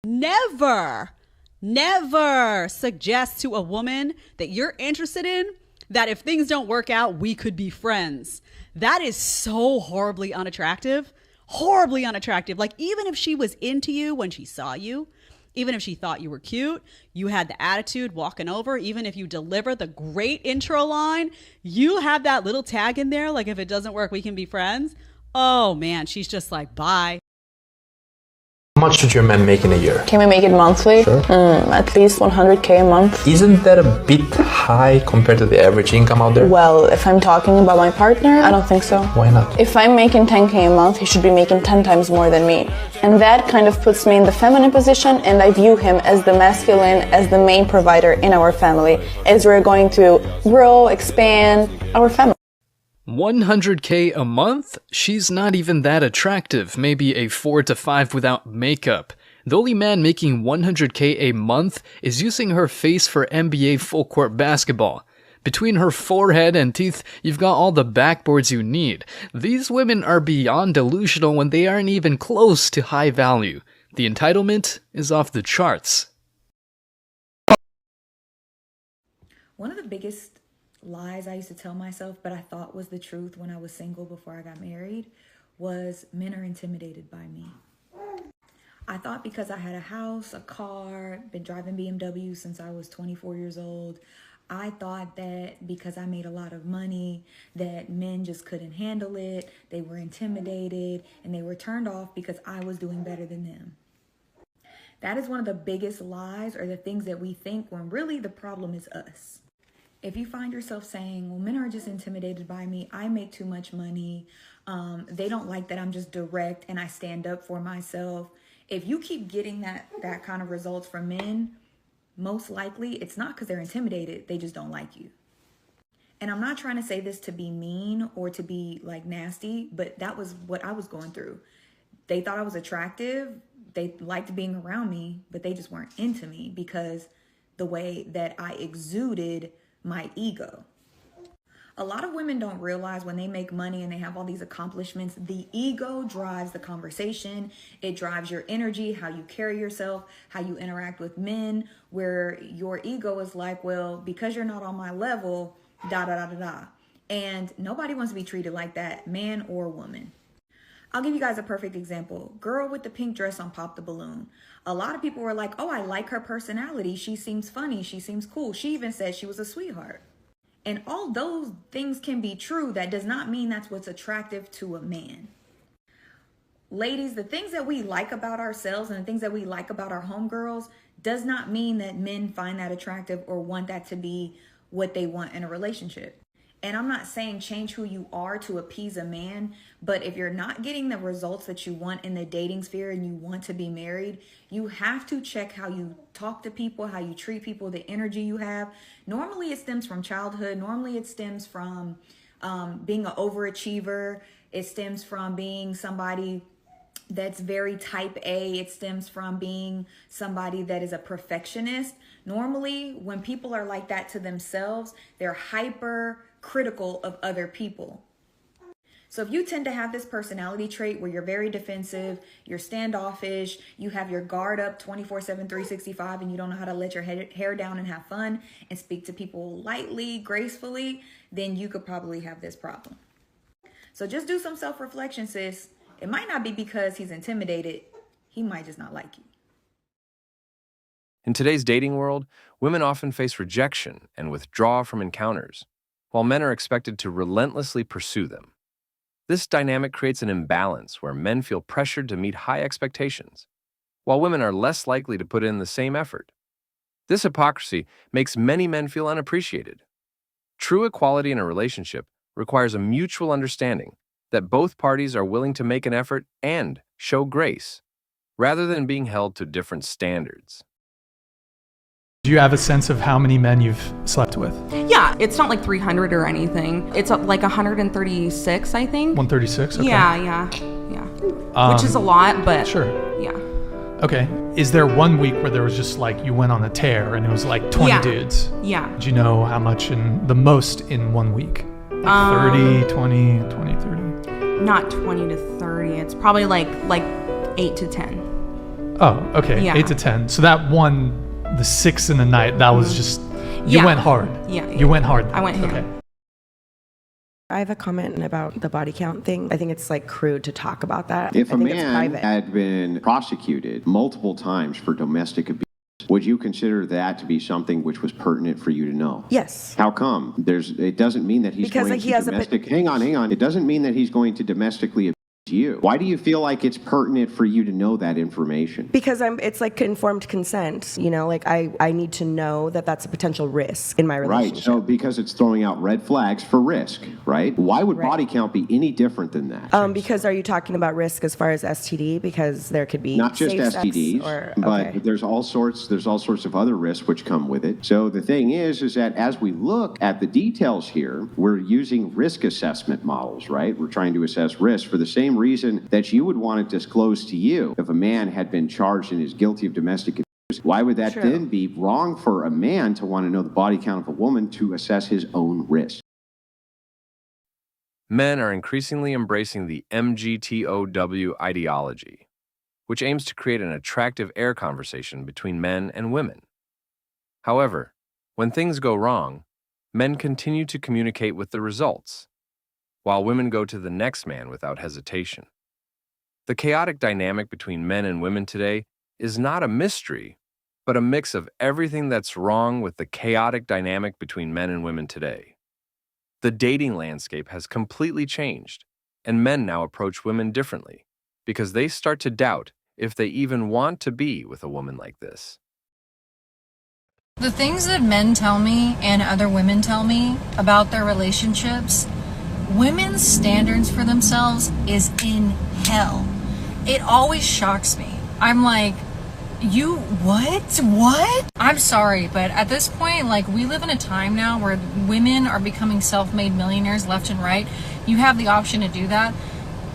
Never, never suggest to a woman that you're interested in that if things don't work out, we could be friends. That is so horribly unattractive. Horribly unattractive. Like, even if she was into you when she saw you, even if she thought you were cute, you had the attitude walking over, even if you deliver the great intro line, you have that little tag in there, like, if it doesn't work, we can be friends. Oh man, she's just like, bye. How much should your man make in a year? Can we make it monthly? Sure. At least 100K a month. Isn't that a bit high compared to the average income out there? Well, if I'm talking about my partner, I don't think so. Why not? If I'm making 10K a month, he should be making 10 times more than me. And that kind of puts me in the feminine position, and I view him as the masculine, as the main provider in our family, as we're going to grow, expand our family. 100K a month? She's not even that attractive, maybe a 4 to 5 without makeup. The only man making 100K a month is using her face for NBA full-court basketball. Between her forehead and teeth, you've got all the backboards you need. These women are beyond delusional when they aren't even close to high value. The entitlement is off the charts. One of the biggest lies I used to tell myself, but I thought was the truth when I was single before I got married, was men are intimidated by me. I thought because I had a house, a car, been driving BMW since I was 24 years old, I thought that because I made a lot of money that men just couldn't handle it, they were intimidated, and they were turned off because I was doing better than them. That is one of the biggest lies, or the things that we think, when really the problem is us. If you find yourself saying, well, men are just intimidated by me, I make too much money, they don't like that I'm just direct and I stand up for myself. If you keep getting that kind of results from men, most likely it's not because they're intimidated, they just don't like you. And I'm not trying to say this to be mean or to be like nasty, but that was what I was going through. They thought I was attractive, they liked being around me, but they just weren't into me because the way that I exuded my ego. A lot of women don't realize when they make money and they have all these accomplishments, the ego drives the conversation. It drives your energy, how you carry yourself, how you interact with men, where your ego is like, well, because you're not on my level, da da da da da. And nobody wants to be treated like that, man or woman. I'll give you guys a perfect example. Girl with the pink dress on Pop the Balloon. A lot of people were like, oh, I like her personality. She seems funny. She seems cool. She even said she was a sweetheart. And all those things can be true. That does not mean that's what's attractive to a man. Ladies, the things that we like about ourselves and the things that we like about our homegirls does not mean that men find that attractive or want that to be what they want in a relationship. And I'm not saying change who you are to appease a man, but if you're not getting the results that you want in the dating sphere and you want to be married, you have to check how you talk to people, how you treat people, the energy you have. Normally it stems from childhood. Normally it stems from being an overachiever. It stems from being somebody that's very type A. It stems from being somebody that is a perfectionist. Normally, when people are like that to themselves, they're hyper critical of other people. So if you tend to have this personality trait where you're very defensive, you're standoffish, you have your guard up 24/7, 365, and you don't know how to let your hair down and have fun and speak to people lightly, gracefully, then you could probably have this problem. So just do some self-reflection, sis. It might not be because he's intimidated. He might just not like you. In today's dating world, women often face rejection and withdraw from encounters, while men are expected to relentlessly pursue them. This dynamic creates an imbalance where men feel pressured to meet high expectations, while women are less likely to put in the same effort. This hypocrisy makes many men feel unappreciated. True equality in a relationship requires a mutual understanding that both parties are willing to make an effort and show grace, rather than being held to different standards. Do you have a sense of how many men you've slept with? Yeah, it's not like 300 or anything. It's like 136, I think. 136? Okay. Yeah. Which is a lot, but sure. Yeah. Okay. Is there one week where there was just like you went on a tear and it was like 20 dudes? Yeah. Do you know how much in the most in 1 week? Like 30, 20, 30? Not 20 to 30. It's probably like 8 to 10. Oh, okay. Yeah. 8 to 10. So that one, the 6 in the night, that was just, you Yeah. went hard. Yeah. You went hard. I went ham. Okay. I have a comment about the body count thing. I think it's like crude to talk about that. If I a think it's man private. had been prosecuted multiple times for domestic abuse, would you consider that to be something which was pertinent for you to know? Yes. How come? It doesn't mean that he's Because, going like, he to has a domestic. Hang on. It doesn't mean that he's going to domestically abuse you. Why do you feel like it's pertinent for you to know that information? Because it's like informed consent, you know, like I need to know that that's a potential risk in my relationship. Right, so because it's throwing out red flags for risk, right? Why would body count be any different than that? Because are you talking about risk as far as STD? Because there could be Not just safe sex STDs, or, but okay. there's all sorts of other risks which come with it. So the thing is that as we look at the details here, we're using risk assessment models, right? We're trying to assess risk for the same reason that you would want it disclosed to you. If a man had been charged and is guilty of domestic abuse, why would that then be wrong for a man to want to know the body count of a woman to assess his own risk? Men are increasingly embracing the Mgtow ideology, which aims to create an attractive air conversation between men and women. However, when things go wrong, men continue to communicate with the results, while women go to the next man without hesitation. The chaotic dynamic between men and women today is not a mystery, but a mix of everything that's wrong with the chaotic dynamic between men and women today. The dating landscape has completely changed, and men now approach women differently because they start to doubt if they even want to be with a woman like this. The things that men tell me and other women tell me about their relationships, women's standards for themselves is in hell. It always shocks me. I'm like, you what? What? I'm sorry, but at this point, like, we live in a time now where women are becoming self-made millionaires left and right. You have the option to do that.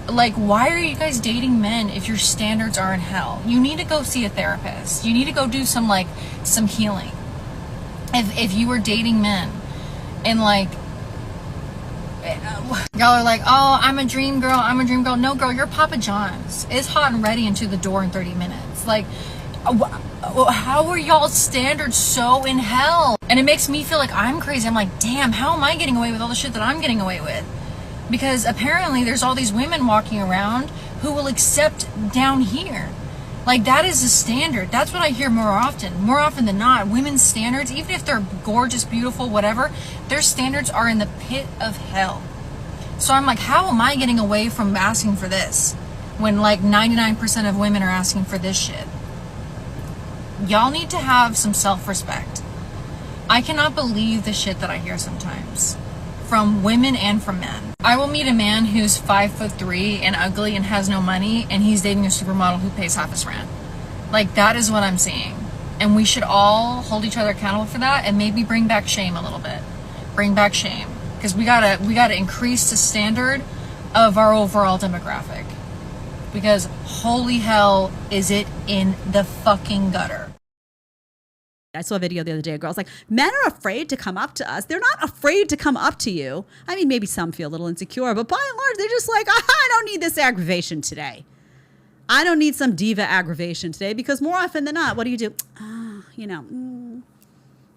Like, why are you guys dating men if your standards are in hell? You need to go see a therapist. You need to go do some healing. If you were dating men and like, y'all are like, oh, I'm a dream girl. No, girl, you're Papa John's. It's hot and ready into the door in 30 minutes. Like, how are y'all's standards so in hell? And it makes me feel like I'm crazy. I'm like, damn, how am I getting away with all the shit that I'm getting away with? Because apparently there's all these women walking around who will accept down here. Like, that is the standard. That's what I hear more often than not. Women's standards, even if they're gorgeous, beautiful, whatever, their standards are in the pit of hell. So I'm like, how am I getting away from asking for this when like 99% of women are asking for this shit? Y'all need to have some self-respect. I cannot believe the shit that I hear sometimes from women and from men. I will meet a man who's 5'3" and ugly and has no money, and he's dating a supermodel who pays half his rent. Like, that is what I'm seeing. And we should all hold each other accountable for that and maybe bring back shame a little bit. Bring back shame. Because we gotta increase the standard of our overall demographic. Because holy hell, is it in the fucking gutter. I saw a video the other day. A girl's like, men are afraid to come up to us. They're not afraid to come up to you. I mean, maybe some feel a little insecure, but by and large, they're just like, I don't need this aggravation today. I don't need some diva aggravation today, because more often than not, what do?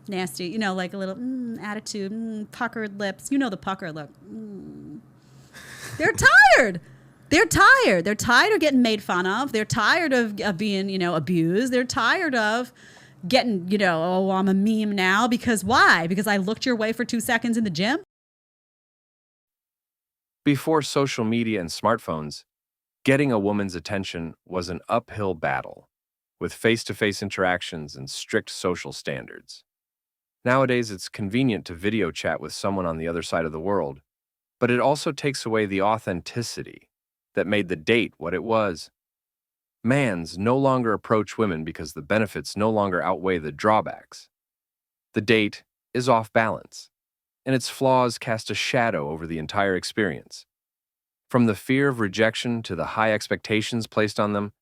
Nasty, like a little attitude, puckered lips. You know the pucker look. They're tired. They're tired. They're tired of getting made fun of. They're tired of being, abused. They're tired of getting, oh, I'm a meme now. Because why? Because I looked your way for 2 seconds in the gym? Before social media and smartphones, getting a woman's attention was an uphill battle, with face-to-face interactions and strict social standards. Nowadays, it's convenient to video chat with someone on the other side of the world, but it also takes away the authenticity that made the date what it was. Mans no longer approach women because the benefits no longer outweigh the drawbacks. The date is off balance, and its flaws cast a shadow over the entire experience. From the fear of rejection to the high expectations placed on them,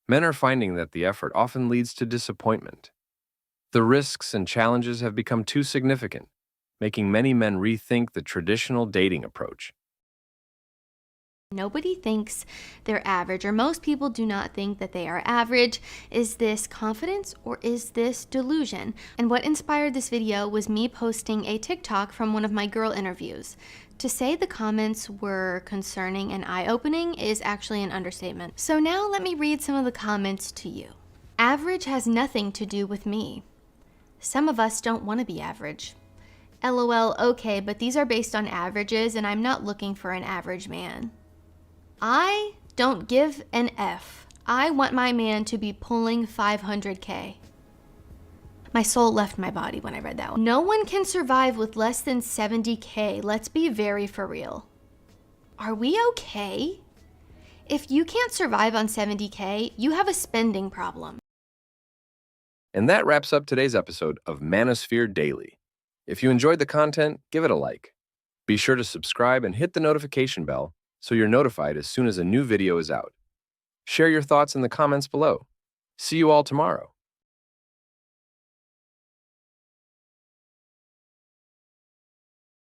men are finding that the effort often leads to disappointment. The risks and challenges have become too significant, making many men rethink the traditional dating approach. Nobody thinks they're average, or most people do not think that they are average. Is this confidence or is this delusion? And what inspired this video was me posting a TikTok from one of my girl interviews. To say the comments were concerning and eye-opening is actually an understatement. So now let me read some of the comments to you. Average has nothing to do with me. Some of us don't want to be average. LOL, okay, but these are based on averages and I'm not looking for an average man. I don't give an F. I want my man to be pulling 500K. My soul left my body when I read that one. No one can survive with less than 70K. Let's be very for real. Are we okay? If you can't survive on 70K, you have a spending problem. And that wraps up today's episode of Manosphere Daily. If you enjoyed the content, give it a like. Be sure to subscribe and hit the notification bell so you're notified as soon as a new video is out. Share your thoughts in the comments below. See you all tomorrow.